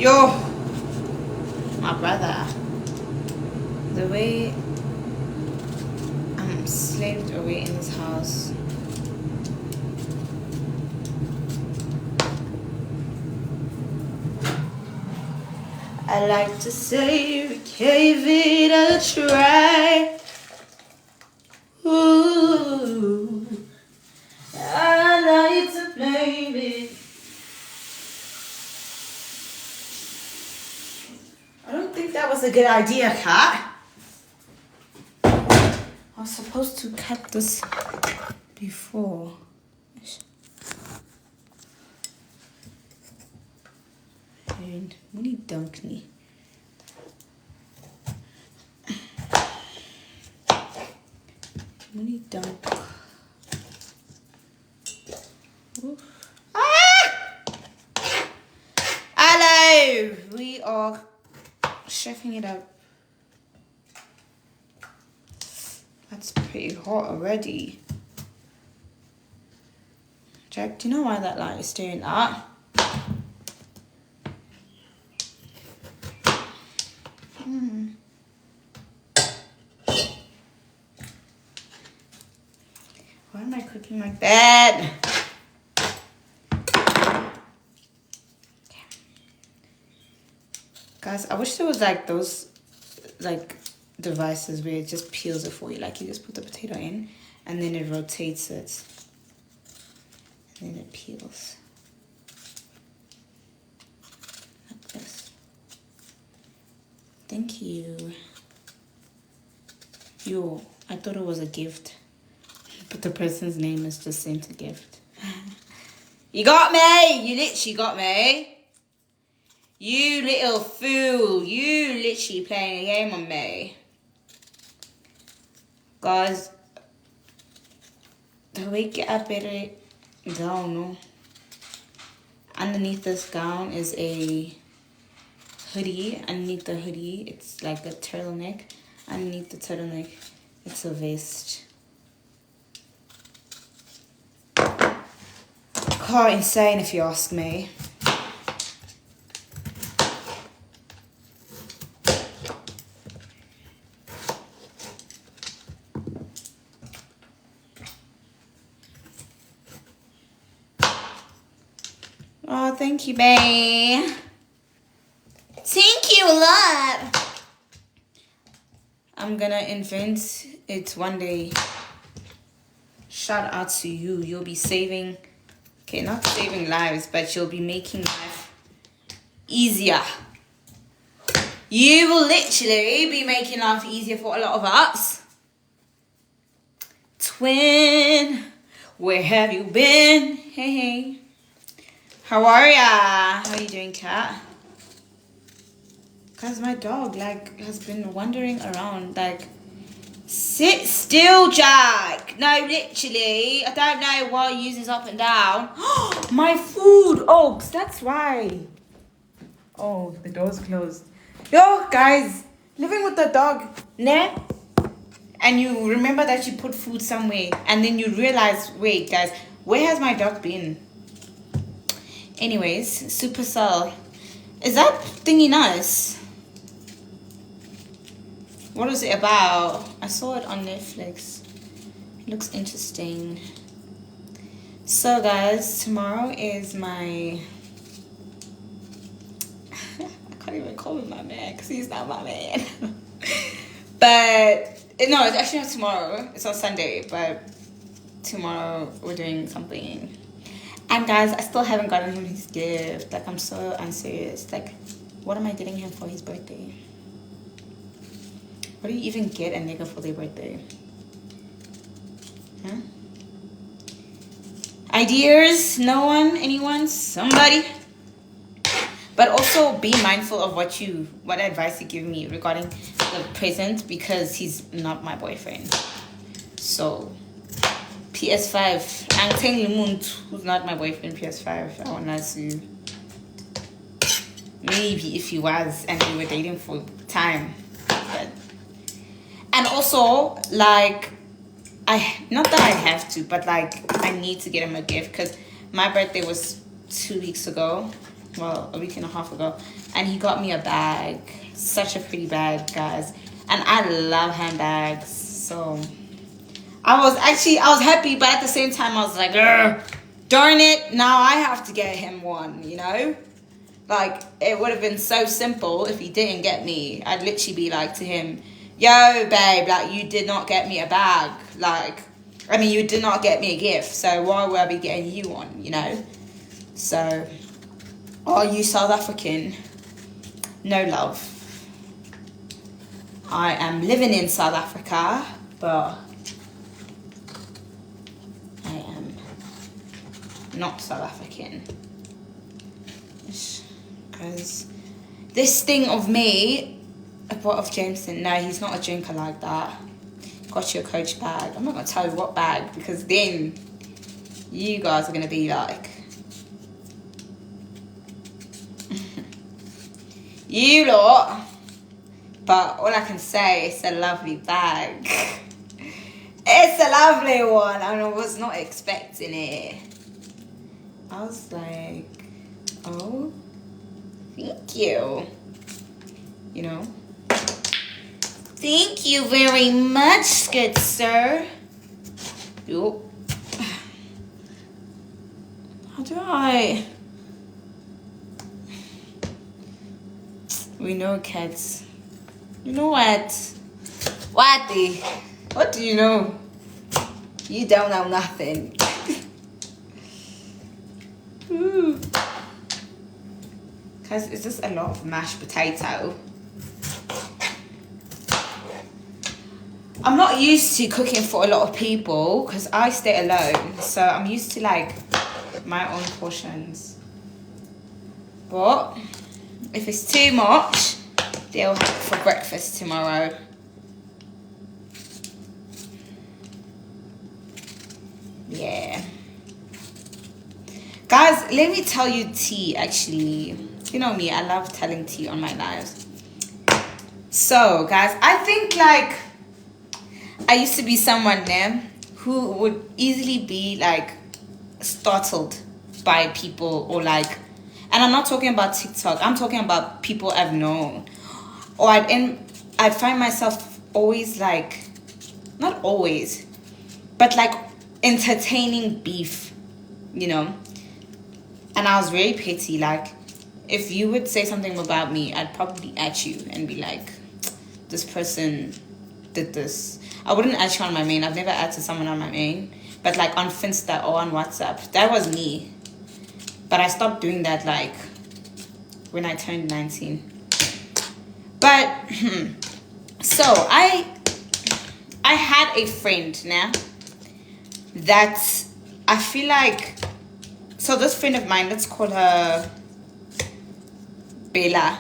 Yo, my brother, the way I'm slaved away in this house. I like to say we gave it a try. Ooh, I like to blame it. I don't think that was a good idea, Kat. I was supposed to cut this before. And money dunk me. Money dunk. Ah! Hello! We are chefing it up. That's pretty hot already. Jack, do you know why that light is doing that? Why am I cooking like that? Guys, I wish there was like those like devices where it just peels it for you. Like you just put the potato in and then it rotates it. And then it peels. Like this. Thank you. Yo, I thought it was a gift. But the person's name is just sent a gift. You got me! You literally got me. You little fool. You literally playing a game on me. Guys, the way get a better gown. Underneath this gown is a hoodie. Underneath the hoodie, it's like a turtleneck. Underneath the turtleneck, it's a vest. Quite insane if you ask me. Oh, thank you, babe. Thank you a lot. I'm gonna invent it one day. Shout out to you. You'll be saving, okay, not saving lives, but you'll be making life easier. You will literally be making life easier for a lot of us. Twin, where have you been? Hey, hey. How are ya? How are you doing, Kat? Because my dog, like, has been wandering around, like, sit still, Jack. No, literally. I don't know why he uses up and down. My food. Oh, that's why. Oh, the door's closed. Yo, guys, living with the dog, ne? And you remember that you put food somewhere, and then you realize, wait, guys, where has my dog been? Anyways, Supercell. Is that thingy nice? What is it about? I saw it on Netflix. It looks interesting. So guys, tomorrow is my... I can't even call him my man because he's not my man. But, no, it's actually not tomorrow. It's on Sunday, but tomorrow we're doing something. And guys, I still haven't gotten him his gift. Like, I'm so unserious. Like, what am I getting him for his birthday? What do you even get a nigga for their birthday? Huh? Ideas? No one? Anyone? Somebody? But also be mindful of what advice you give me regarding the present, because he's not my boyfriend. So, PS5. I'm telling Limund, who's not my boyfriend, PS5. I want to... Maybe if he was and we were dating for time. But... And also, like, not that I have to, but like, I need to get him a gift because my birthday was 2 weeks ago. well, a week and a half ago, and he got me a bag. Such a pretty bag, guys. And I love handbags, so I was happy, but at the same time I was like, darn it, now I have to get him one, you know? Like, it would have been so simple if he didn't get me. I'd literally be like to him, yo, babe, like, you did not get me a bag. Like, I mean, you did not get me a gift, so why would I be getting you one, you know? So, are you South African? No love. I am living in South Africa, but I am not South African. Because this thing of me, what of Jameson? No, he's not a drinker like that. Got you a Coach bag. I'm not going to tell you what bag, because then you guys are going to be like, you lot. But all I can say, it's a lovely bag. It's a lovely one, and I was not expecting it. I was like, oh, thank you. You know? Thank you very much, good sir. Yo. How do I? We know cats. You know what? What do you know? You don't know nothing. Because it's just a lot of mashed potato. I'm not used to cooking for a lot of people because I stay alone. So I'm used to like my own portions. But if it's too much, they'll have it for breakfast tomorrow. Yeah. Guys, let me tell you tea, actually. You know me, I love telling tea on my lives. So, guys, I think like I used to be someone there who would easily be like startled by people, or like, and I'm not talking about TikTok, I'm talking about people I've known. Or I'd find myself always like, not always, but like entertaining beef, you know. And I was very petty. Like, if you would say something about me, I'd probably at you and be like, this person did this. I wouldn't add you on my main. I've never added someone on my main. But like on Finsta or on WhatsApp, that was me. But I stopped doing that like when I turned 19. But so I had a friend now that I feel like, so this friend of mine, let's call her Bella.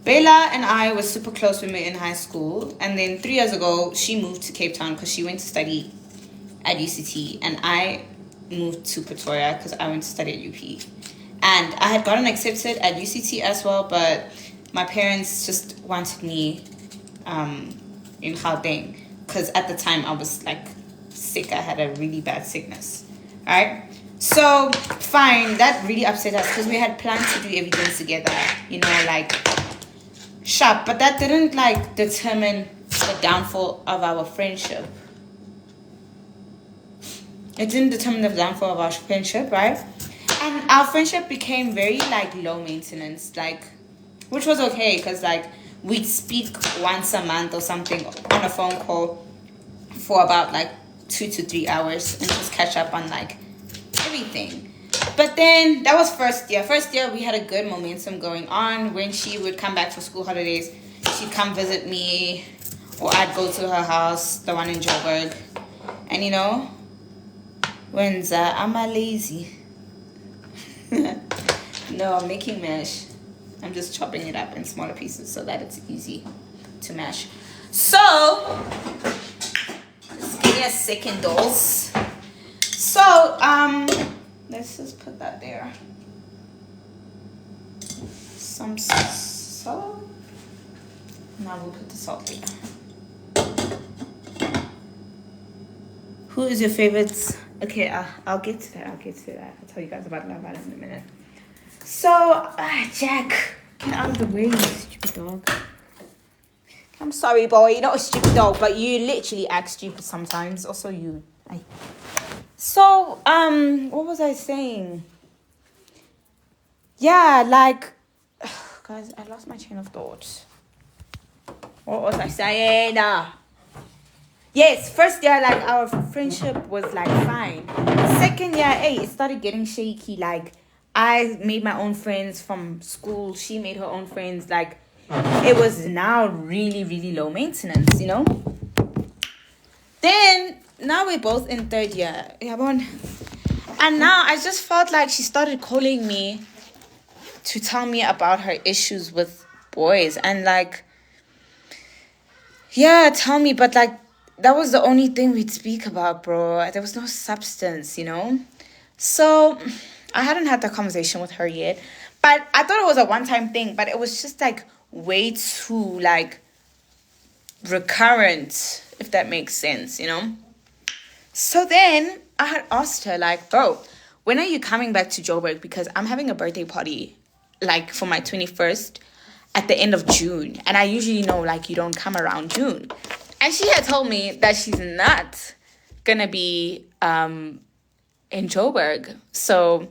Bella and I were super close when we were in high school. And then 3 years ago, she moved to Cape Town because she went to study at UCT. And I moved to Pretoria because I went to study at UP. And I had gotten accepted at UCT as well, but my parents just wanted me in Gauteng. Because at the time, I was like sick. I had a really bad sickness. Alright? So, fine. That really upset us because we had planned to do everything together. You know, like, sharp. But that didn't, like, determine the downfall of our friendship. It didn't determine the downfall of our friendship, right? And our friendship became very, like, low maintenance. Like, which was okay because, like, we'd speak once a month or something on a phone call for about, like, 2 to 3 hours and just catch up on, like, everything. But then that was first year. First year we had a good momentum going on. When she would come back for school holidays, she'd come visit me, or I'd go to her house, the one in Joburg. And you know, I'm lazy. No, I'm making mash. I'm just chopping it up in smaller pieces so that it's easy to mash. So just give me a second, dolls. So, let's just put that there. Some salt. Now we'll put the salt there. Who is your favorite? Okay, I'll get to that. I'll tell you guys about Love Island in a minute. So, Jack, get out of the way, you stupid dog. I'm sorry, boy. You're not a stupid dog, but you literally act stupid sometimes. Also, you. So, what was I saying? Yeah, like, guys, I lost my train of thought. What was I saying? Yes, first year, like, our friendship was, like, fine. Second year, hey, it started getting shaky. Like, I made my own friends from school. She made her own friends. Like, it was now really, really low maintenance, you know? Then, now we're both in third year. And now I just felt like she started calling me to tell me about her issues with boys. And, like, yeah, tell me, but, like, that was the only thing we'd speak about, bro. There was no substance, you know? So, I hadn't had that conversation with her yet. But I thought it was a one-time thing. But it was just, like, way too, like, recurrent, if that makes sense, you know? So then, I had asked her, like, bro, when are you coming back to Joburg? Because I'm having a birthday party, like, for my 21st at the end of June. And I usually know, like, you don't come around June. And she had told me that she's not gonna be in Joburg. So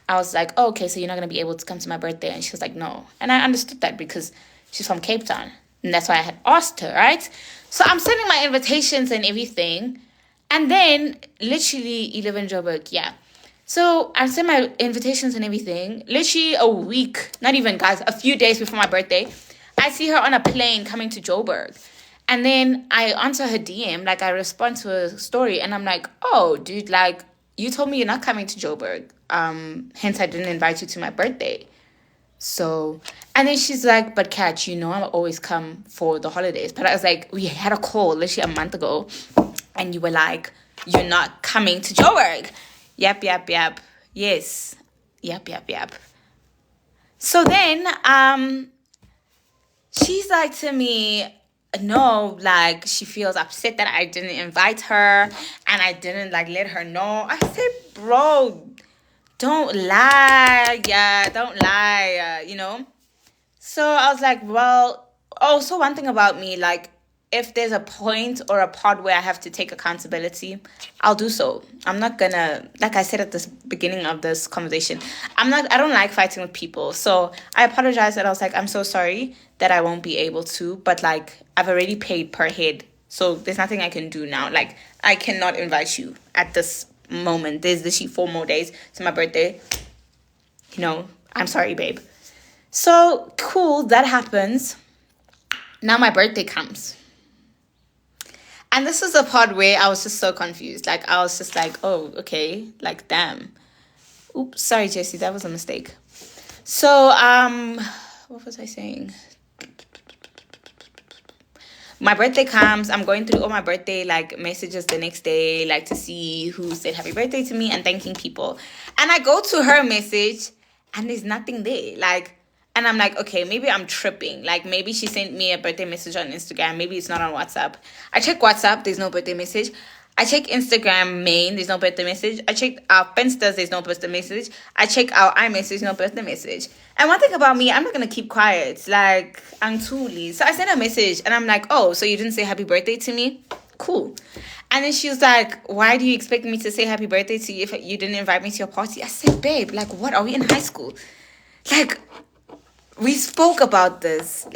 I was like, oh, okay, so you're not gonna be able to come to my birthday. And she was like, no. And I understood that because she's from Cape Town. And that's why I had asked her, right? So I'm sending my invitations and everything. And then literally you live in Joburg, yeah. So I sent my invitations and everything. Literally a week, not even, guys, a few days before my birthday, I see her on a plane coming to Joburg. And then I answer her DM, like I respond to her story, and I'm like, oh, dude, like, you told me you're not coming to Joburg. Hence I didn't invite you to my birthday. So, and then she's like, but Kat, you know I always come for the holidays. But I was like, we had a call literally a month ago, and you were like, you're not coming to Joburg. Yep. Yes. Yep. So then, she's like to me, no, like, she feels upset that I didn't invite her and I didn't, like, let her know. I said, bro, don't lie. Yeah, don't lie, you know? So I was like, well, also one thing about me, like, if there's a point or a part where I have to take accountability, I'll do so. I'm not gonna, like I said at the beginning of this conversation, I don't like fighting with people. So I apologized and I was like, I'm so sorry that I won't be able to, but, like, I've already paid per head. So there's nothing I can do now. Like, I cannot invite you at this moment. There's literally 4 more days to my birthday. You know, I'm sorry, babe. So, cool, that happens. Now my birthday comes. And this is the part where I was just so confused. Like, I was just like, oh, okay. Like, damn. Oops, sorry, Jessie. That was a mistake. So, what was I saying? My birthday comes. I'm going through all my birthday, like, messages the next day, like, to see who said happy birthday to me and thanking people. And I go to her message, and there's nothing there. Like, and I'm like, okay, maybe I'm tripping. Like, maybe she sent me a birthday message on Instagram. Maybe it's not on WhatsApp. I check WhatsApp. There's no birthday message. I check Instagram main. There's no birthday message. I check our Finstas. There's no birthday message. I check our iMessage. No birthday message. And one thing about me, I'm not going to keep quiet. Like, I'm truly. So I sent a message. And I'm like, oh, so you didn't say happy birthday to me? Cool. And then she was like, why do you expect me to say happy birthday to you if you didn't invite me to your party? I said, babe, like, what? Are we in high school? Like, we spoke about this.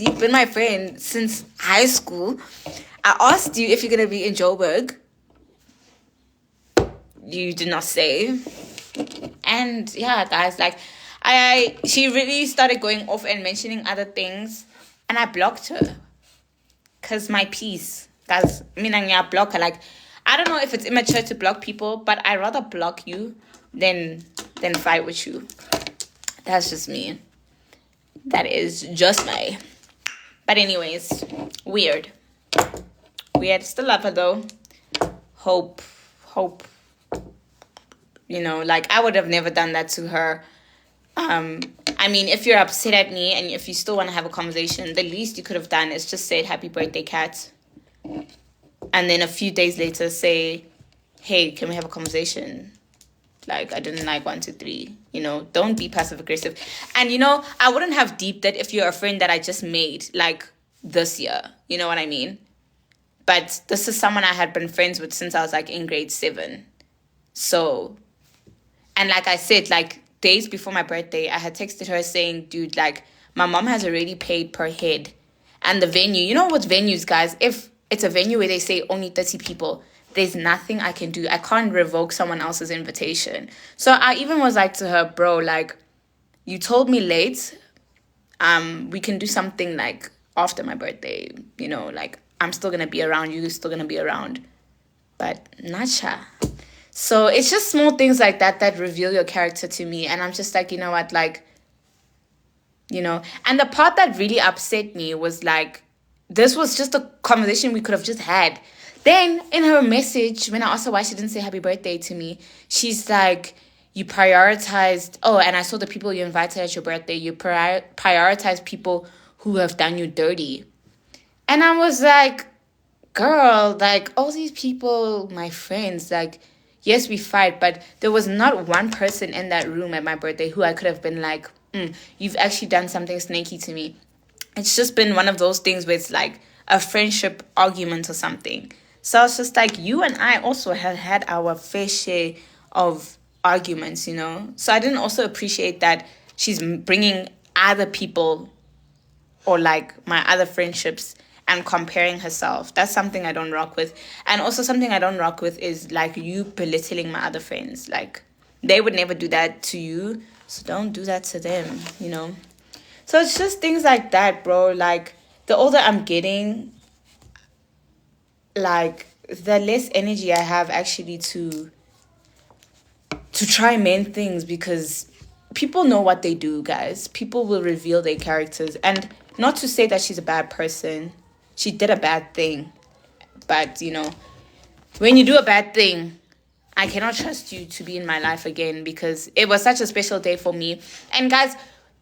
You've been my friend since high school. I asked you if you're going to be in Joburg. You did not say. And yeah, guys, like, she really started going off and mentioning other things. And I blocked her. Because my peace. Guys, I block her. Like, I don't know if it's immature to block people, but I'd rather block you than fight with you. That's just me. That is just me. But anyways, weird. Still love her though. Hope. You know, like, I would have never done that to her. I mean, if you're upset at me and if you still want to have a conversation, the least you could have done is just said happy birthday, Kat. And then a few days later say, hey, can we have a conversation? Like, I didn't like 1, 2, 3. You know, don't be passive aggressive. And, you know, I wouldn't have deeped it if you're a friend that I just made, like, this year. You know what I mean? But this is someone I had been friends with since I was, like, in grade 7. So, and like I said, like, days before my birthday, I had texted her saying, dude, like, my mom has already paid per head. And the venue, you know what venues, guys? If it's a venue where they say only 30 people, there's nothing I can do. I can't revoke someone else's invitation. So I even was like to her, bro, like, you told me late. We can do something, like, after my birthday. You know, like, I'm still going to be around. You're still going to be around. But nacha. So it's just small things like that that reveal your character to me. And I'm just like, you know what, like, you know. And the part that really upset me was, like, this was just a conversation we could have just had. Then in her message, when I asked her why she didn't say happy birthday to me, she's like, you prioritized, oh, and I saw the people you invited at your birthday, you prioritized people who have done you dirty. And I was like, girl, like, all these people, my friends, like, yes, we fight, but there was not one person in that room at my birthday who I could have been like, you've actually done something snaky to me. It's just been one of those things where it's like a friendship argument or something. So it's just like, you and I also have had our fair share of arguments, you know. So I didn't also appreciate that she's bringing other people or, like, my other friendships and comparing herself. That's something I don't rock with. And also something I don't rock with is, like, you belittling my other friends. Like, they would never do that to you, so don't do that to them, you know. So it's just things like that, bro. Like, the older I'm getting, like, the less energy I have actually to try mend things, because people know what they do, guys. People will reveal their characters. And not to say that she's a bad person. She did a bad thing. But, you know, when you do a bad thing, I cannot trust you to be in my life again, because it was such a special day for me. And, guys,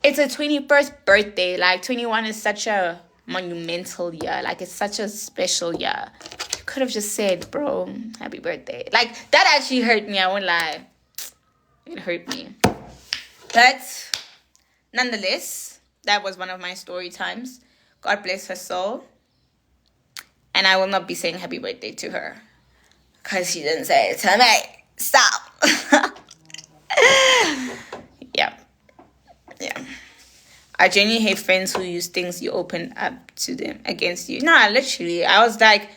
it's a 21st birthday. Like, 21 is such a monumental year. Like, it's such a special year. You could have just said, bro, happy birthday. Like, that actually hurt me. I won't lie. It hurt me. But nonetheless, that was one of my story times. God bless her soul. And I will not be saying happy birthday to her, because she didn't say it to me. Stop. Yeah. I genuinely hate friends who use things you open up to them against you. No, literally. I was like,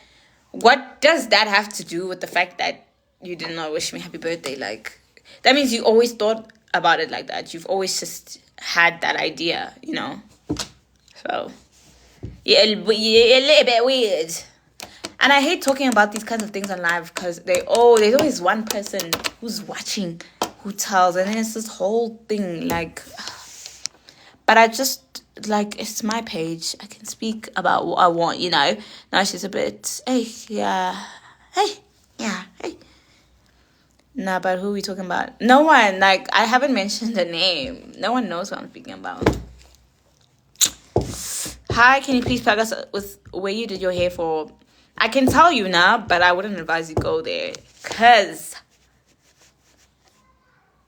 what does that have to do with the fact that you did not wish me happy birthday? Like, that means you always thought about it like that. You've always just had that idea, you know? So, yeah, a little bit weird. And I hate talking about these kinds of things on live, because there's always one person who's watching who tells, and then it's this whole thing, like. But I just, like, it's my page. I can speak about what I want, you know. Now she's a bit, hey. Nah, but who are we talking about? No one, like, I haven't mentioned the name. No one knows what I'm speaking about. Hi, can you please plug us with where you did your hair for? I can tell you now, but I wouldn't advise you go there. Because,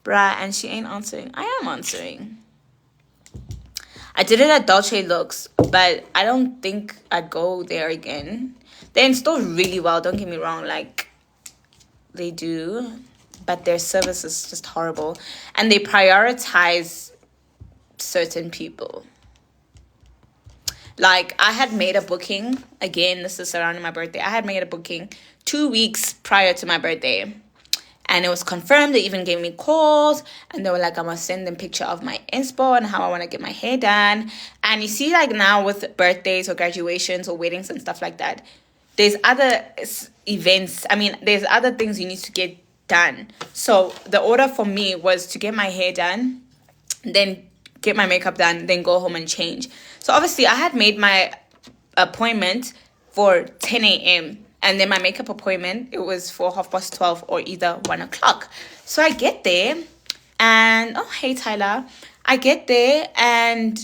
bruh, and she ain't answering. I am answering. I did it at Dolce Looks, but I don't think I'd go there again. They install really well, don't get me wrong, like, they do, but their service is just horrible. And they prioritize certain people. Like, I had made a booking, again, this is surrounding my birthday, I had made a booking 2 weeks prior to my birthday. And it was confirmed. They even gave me calls. And they were like, I must send them a picture of my inspo and how I want to get my hair done. And you see, like, now with birthdays or graduations or weddings and stuff like that, there's other events. I mean, there's other things you need to get done. So the order for me was to get my hair done, then get my makeup done, then go home and change. So obviously, I had made my appointment for 10 a.m., and then my makeup appointment, it was for 12:30 or either 1 o'clock. So I get there and, oh, hey, Tyler. I get there and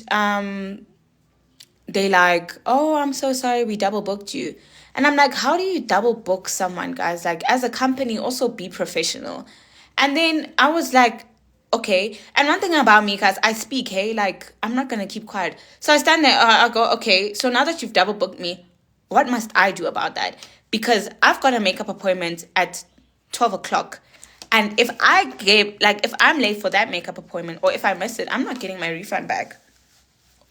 they like, oh, I'm so sorry, we double booked you. And I'm like, how do you double book someone, guys? Like, as a company, also be professional. And then I was like, okay. And one thing about me, guys, I speak, hey, like, I'm not going to keep quiet. So I stand there, I go, okay, so now that you've double booked me, what must I do about that? Because I've got a makeup appointment at 12 o'clock. And if if I'm late for that makeup appointment, or if I miss it, I'm not getting my refund back.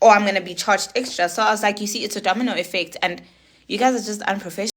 Or I'm going to be charged extra. So I was like, you see, it's a domino effect. And you guys are just unprofessional.